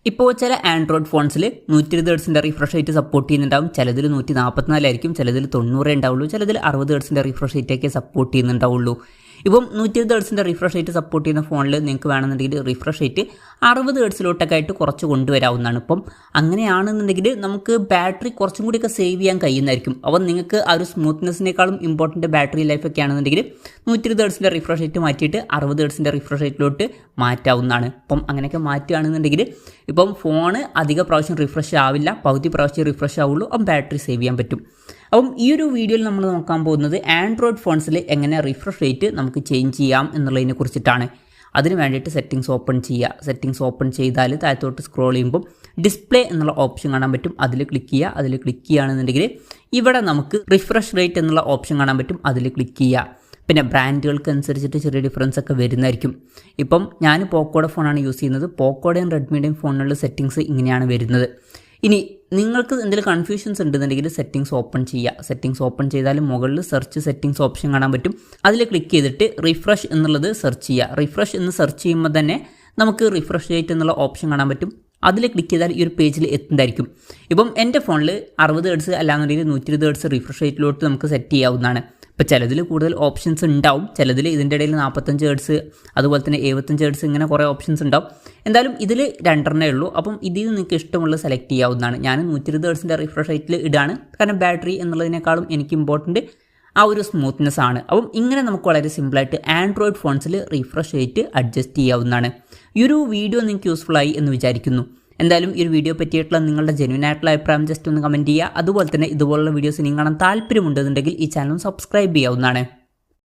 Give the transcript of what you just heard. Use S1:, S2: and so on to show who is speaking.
S1: ഇപ്പോൾ ചില Android ഫോൺസിൽ 120 ഹെർട്സിൻ്റെ refresh rate support ചെയ്യുന്നുണ്ടാവും. ചിലതിൽ 144 ആയിരിക്കും, ചിലതിൽ 90 ഉണ്ടാവുള്ളൂ, ചിലതിൽ 60 ഹെർട്സിൻ്റെ റിഫ്രഷ് റേറ്റൊക്കെ സപ്പോർട്ട് ചെയ്യുന്നുണ്ടാവുള്ളൂ. ഇപ്പം 120 ഹെർട്സിൻ്റെ റിഫ്രഷ് റേറ്റ് സപ്പോർട്ട് ചെയ്യുന്ന ഫോണിൽ നിങ്ങൾക്ക് വേണമെന്നുണ്ടെങ്കിൽ റിഫ്രഷ് റേറ്റ് 60 ഹെർട്സിലോട്ടൊക്കെ ആയിട്ട് കുറച്ച് കൊണ്ടുവരാവുന്നതാണ്. ഇപ്പം അങ്ങനെയാണെന്നുണ്ടെങ്കിൽ നമുക്ക് ബാറ്ററി കുറച്ചും കൂടിയൊക്കെ സേവ് ചെയ്യാൻ കഴിയുന്നതായിരിക്കും. അപ്പം നിങ്ങൾക്ക് ആ ഒരു സ്മൂത്ത്നെസ്സിനേക്കാളും ഇമ്പോർട്ടൻറ്റ് ബാറ്ററി ലൈഫൊക്കെ ആണെന്നുണ്ടെങ്കിൽ 120 ഹെർട്സിൻ്റെ റിഫ്രഷ് റേറ്റ് മാറ്റിയിട്ട് 60 ഹെർട്സിൻ്റെ റിഫ്രഷ് റേറ്റിലോട്ട് മാറ്റാവുന്നതാണ്. അപ്പം അങ്ങനെയൊക്കെ മാറ്റുകയാണെന്നുണ്ടെങ്കിൽ ഇപ്പം ഫോണ് അധിക പ്രാവശ്യം റിഫ്രഷ് ആവില്ല, പകുതി പ്രാവശ്യം റിഫ്രഷ് ആവുള്ളൂ, അപ്പം ബാറ്ററി സേവ് ചെയ്യാൻ പറ്റും. അപ്പം ഈ ഒരു വീഡിയോയിൽ നമ്മൾ നോക്കാൻ പോകുന്നത് ആൻഡ്രോയിഡ് ഫോൺസിൽ എങ്ങനെ റിഫ്രഷ് റേറ്റ് നമുക്ക് ചേഞ്ച് ചെയ്യാം എന്നുള്ളതിനെ കുറിച്ചിട്ടാണ്. അതിന് വേണ്ടിയിട്ട് സെറ്റിങ്സ് ഓപ്പൺ ചെയ്യുക. സെറ്റിങ്സ് ഓപ്പൺ ചെയ്താൽ താഴത്തോട്ട് സ്ക്രോൾ ചെയ്യുമ്പോൾ ഡിസ്പ്ലേ എന്നുള്ള ഓപ്ഷൻ കാണാൻ പറ്റും, അതിൽ ക്ലിക്ക് ചെയ്യുക. അതിൽ ക്ലിക്ക് ചെയ്യുകയാണെന്നുണ്ടെങ്കിൽ ഇവിടെ നമുക്ക് റിഫ്രഷ് റേറ്റ് എന്നുള്ള ഓപ്ഷൻ കാണാൻ പറ്റും, അതിൽ ക്ലിക്ക് ചെയ്യുക. പിന്നെ ബ്രാൻഡുകൾക്ക് അനുസരിച്ചിട്ട് ചെറിയ ഡിഫറൻസ് ഒക്കെ വരുന്നതായിരിക്കും. ഇപ്പം ഞാൻ പോക്കോയുടെ ഫോണാണ് യൂസ് ചെയ്യുന്നത്. പോക്കോയുടെയും റെഡ്മിയുടെയും ഫോണിലുള്ള സെറ്റിങ്സ് ഇങ്ങനെയാണ് വരുന്നത്. ഇനി നിങ്ങൾക്ക് എന്തെങ്കിലും കൺഫ്യൂഷൻസ് ഉണ്ടെന്നുണ്ടെങ്കിൽ സെറ്റിങ്സ് ഓപ്പൺ ചെയ്യുക. സെറ്റിങ്സ് ഓപ്പൺ ചെയ്താൽ മുകളിൽ സെർച്ച് സെറ്റിങ്സ് ഓപ്ഷൻ കാണാൻ പറ്റും, അതിൽ ക്ലിക്ക് ചെയ്തിട്ട് റിഫ്രഷ് എന്നുള്ളത് സെർച്ച് ചെയ്യുക. റിഫ്രഷ് എന്ന് സെർച്ച് ചെയ്യുമ്പോൾ തന്നെ നമുക്ക് റിഫ്രഷ് റേറ്റ് എന്നുള്ള ഓപ്ഷൻ കാണാൻ പറ്റും, അതിൽ ക്ലിക്ക് ചെയ്താൽ ഈ ഒരു പേജിൽ എത്തുന്നതായിരിക്കും. ഇപ്പം എൻ്റെ ഫോണിൽ 60 ഹെർട്സ് അല്ലാന്നുണ്ടെങ്കിൽ 120 ഹെർട്സ് റിഫ്രഷ് റേറ്റിലോട്ട് നമുക്ക് സെറ്റ് ചെയ്യാവുന്നതാണ്. ഇപ്പോൾ ചിലതിൽ കൂടുതൽ ഓപ്ഷൻസ് ഉണ്ടാവും, ചിലതിൽ ഇതിൻ്റെ ഇടയിൽ 45 ഹെർട്സ് അതുപോലെ തന്നെ 75 ഹെർട്സ് ഇങ്ങനെ കുറേ ഓപ്ഷൻസ് ഉണ്ടാവും. എന്തായാലും ഇതിൽ 2 ഉള്ളൂ. അപ്പം ഇതിൽ നിങ്ങൾക്ക് ഇഷ്ടമുള്ളത് സെലക്ട് ചെയ്യാവുന്നതാണ്. ഞാൻ 120 ഹെർട്സിൻ്റെ റിഫ്രഷ് റേറ്റിൽ ഇടാണ്, കാരണം ബാറ്ററി എന്നുള്ളതിനേക്കാളും എനിക്ക് ഇമ്പോർട്ടൻറ്റ് ആ ഒരു സ്മൂത്ത്നെസ് ആണ്. അപ്പം ഇങ്ങനെ നമുക്ക് വളരെ സിമ്പിളായിട്ട് ആൻഡ്രോയിഡ് ഫോൺസിൽ റിഫ്രഷ് റേറ്റ് അഡ്ജസ്റ്റ് ചെയ്യാവുന്നതാണ്. ഈ ഒരു വീഡിയോ നിങ്ങൾക്ക് യൂസ്ഫുൾ ആയി എന്ന് വിചാരിക്കുന്നു. എന്തായാലും ഈ ഒരു വീഡിയോ പറ്റിയിട്ടുള്ള നിങ്ങളുടെ ജെന്യുവൻ ആയിട്ടുള്ള അഭിപ്രായം ജസ്റ്റ് ഒന്ന് കമൻറ്റ് ചെയ്യുക. അതുപോലെ തന്നെ ഇതുപോലുള്ള വീഡിയോസ് നിങ്ങൾ കാണാൻ താല്പര്യമുണ്ടെന്നുണ്ടെങ്കിൽ ഈ ചാനൽ സബ്സ്ക്രൈബ് ചെയ്യാവുന്നതാണ്.